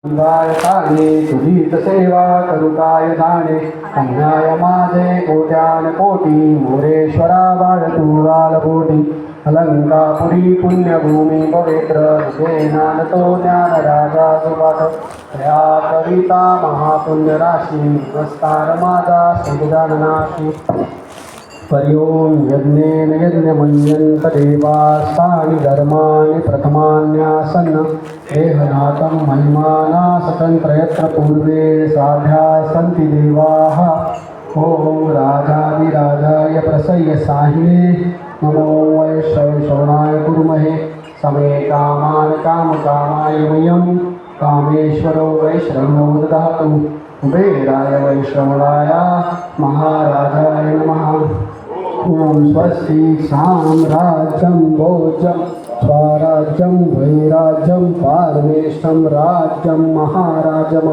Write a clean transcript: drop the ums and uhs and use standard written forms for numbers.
गायकाने तुझीच सेवा करू काय जाणे अन्याय माझे कोट्यान कोटी मोरेश्वरा बाळ तू गालपोटी अलंकापुरी पुण्यभूमी पवित्र ज्ञानतो ज्ञान राजा सुपाठ या कविता महापुण्य राशी नमस्कार माझा सद्गणनाशी पर्यों यज्ञेन यज्ञमन्यन्त देवास्तानि धर्माणि प्रथमान्यासन्न देहनाथं महिमाना स्वतन्त्र यत्र पूर्वे साध्या सन्ति देवाः ॐ राजाधिराजाय प्रसय्य साहिने नमो वैश्रवणाय कुर्महे समे कामान् कामकामाय मह्यं कामेश्वरो वैश्रवणो ददातु कुबेराय वैश्रवणाय महाराजाय नमः। ॐ स्वस्ति साम्राज्यं भोजं स्वराज्यं वैराज्यं पारमेष्ठं राज्यं महाराजम्